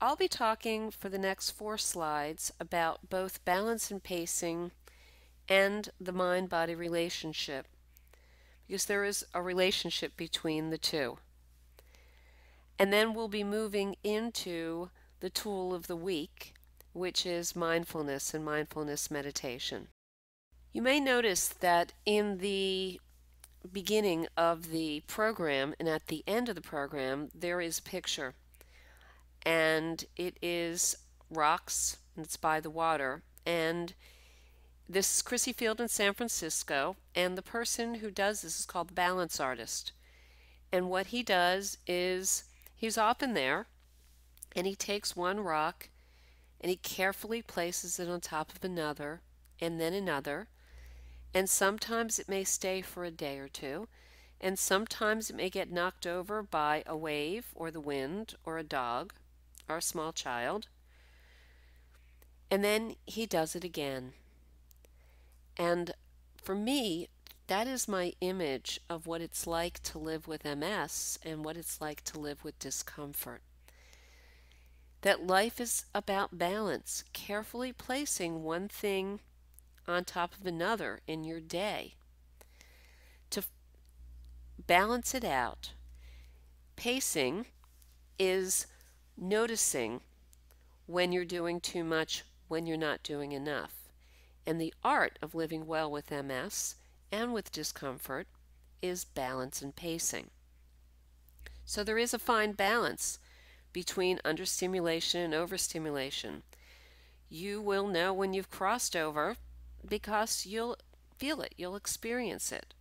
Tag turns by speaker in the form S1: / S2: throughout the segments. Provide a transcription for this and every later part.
S1: I'll be talking for the next 4 slides about both balance and pacing and the mind-body relationship, because there is a relationship between the two. And then we'll be moving into the tool of the week, which is mindfulness and mindfulness meditation. You may notice that in the beginning of the program and at the end of the program, there is a picture, and it is rocks, and it's by the water. And this is Chrissy Field in San Francisco, and the person who does this is called the balance artist. And what he does is he's often there, and he takes one rock and he carefully places it on top of another and then another. And sometimes it may stay for a day or two, and sometimes it may get knocked over by a wave or the wind or a dog or a small child. And then he does it again. And for me, that is my image of what it's like to live with MS and what it's like to live with discomfort. That life is about balance, carefully placing one thing on top of another in your day to balance it out. Pacing is noticing when you're doing too much, when you're not doing enough. And the art of living well with MS and with discomfort is balance and pacing. So there is a fine balance between understimulation and overstimulation. You will know when you've crossed over because you'll feel it, you'll experience it.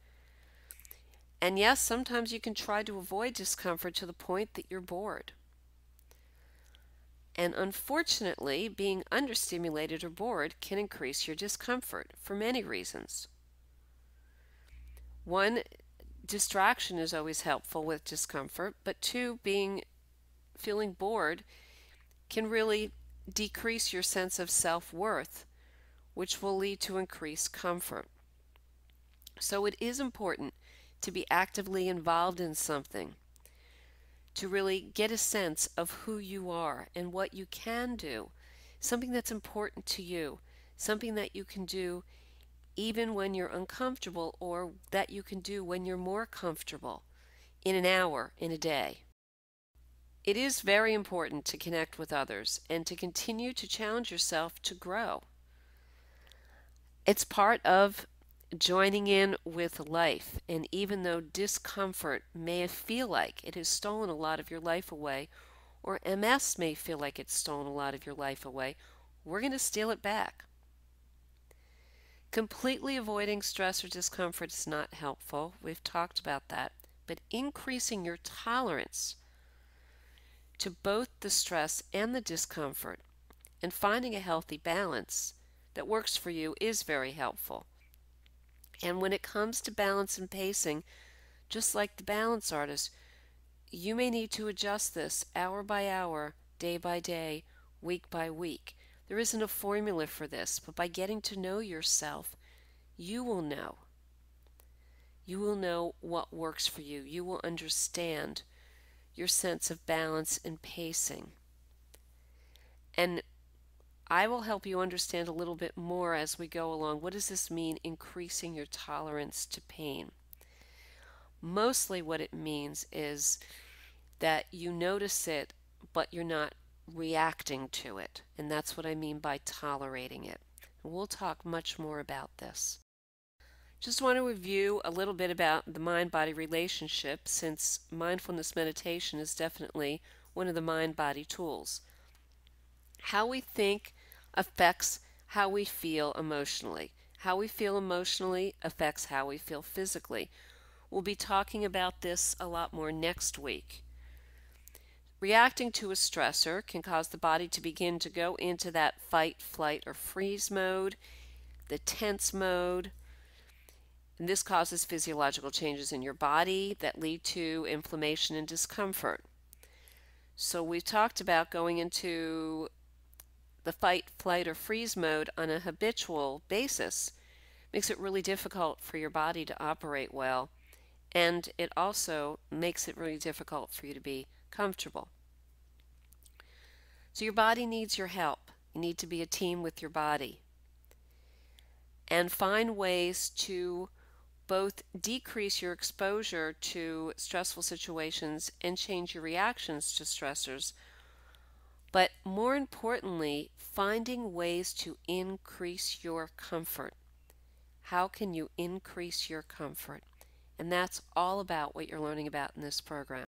S1: And yes, sometimes you can try to avoid discomfort to the point that you're bored. And unfortunately, being understimulated or bored can increase your discomfort for many reasons. One, distraction is always helpful with discomfort, but two, feeling bored can really decrease your sense of self-worth, which will lead to increased comfort. So it is important to be actively involved in something, to really get a sense of who you are and what you can do, something that's important to you, something that you can do even when you're uncomfortable or that you can do when you're more comfortable in an hour, in a day. It is very important to connect with others and to continue to challenge yourself to grow. It's part of joining in with life, and even though discomfort may feel like it has stolen a lot of your life away, or MS may feel like it's stolen a lot of your life away, we're going to steal it back. Completely avoiding stress or discomfort is not helpful. We've talked about that. But increasing your tolerance to both the stress and the discomfort and finding a healthy balance that works for you is very helpful. And when it comes to balance and pacing, just like the balance artist, you may need to adjust this hour by hour, day by day, week by week. There isn't a formula for this, but by getting to know yourself, you will know. You will know what works for you. You will understand your sense of balance and pacing. And I will help you understand a little bit more as we go along. What does this mean, increasing your tolerance to pain? Mostly what it means is that you notice it, but you're not reacting to it. And that's what I mean by tolerating it. And we'll talk much more about this. Just want to review a little bit about the mind-body relationship, since mindfulness meditation is definitely one of the mind-body tools. How we think affects how we feel emotionally. How we feel emotionally affects how we feel physically. We'll be talking about this a lot more next week. Reacting to a stressor can cause the body to begin to go into that fight, flight, or freeze mode, the tense mode. And this causes physiological changes in your body that lead to inflammation and discomfort. So we've talked about going into the fight, flight, or freeze mode on a habitual basis. Makes it really difficult for your body to operate well, and it also makes it really difficult for you to be comfortable. So your body needs your help. You need to be a team with your body and find ways to both decrease your exposure to stressful situations and change your reactions to stressors, but more importantly, finding ways to increase your comfort. How can you increase your comfort? And that's all about what you're learning about in this program.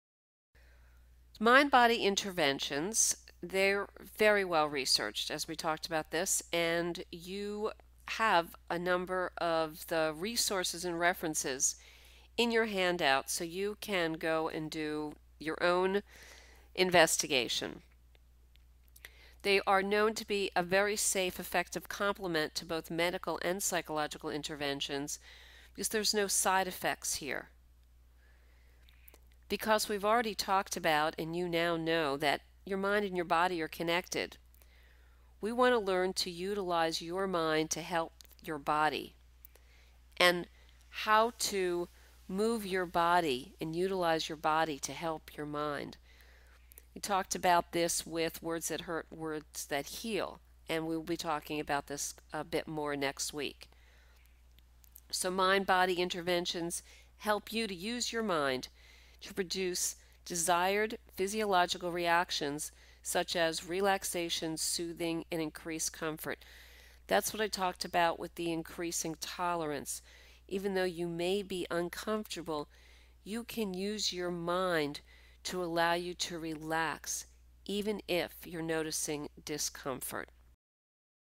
S1: Mind-body interventions, they're very well researched, as we talked about this, and you have a number of the resources and references in your handout so you can go and do your own investigation. They are known to be a very safe, effective complement to both medical and psychological interventions because there's no side effects here. Because we've already talked about, and you now know, that your mind and your body are connected, we want to learn to utilize your mind to help your body and how to move your body and utilize your body to help your mind. We talked about this with Words That Hurt, Words That Heal, and we'll be talking about this a bit more next week. So mind-body interventions help you to use your mind to produce desired physiological reactions such as relaxation, soothing, and increased comfort. That's what I talked about with the increasing tolerance. Even though you may be uncomfortable, you can use your mind to allow you to relax, even if you're noticing discomfort.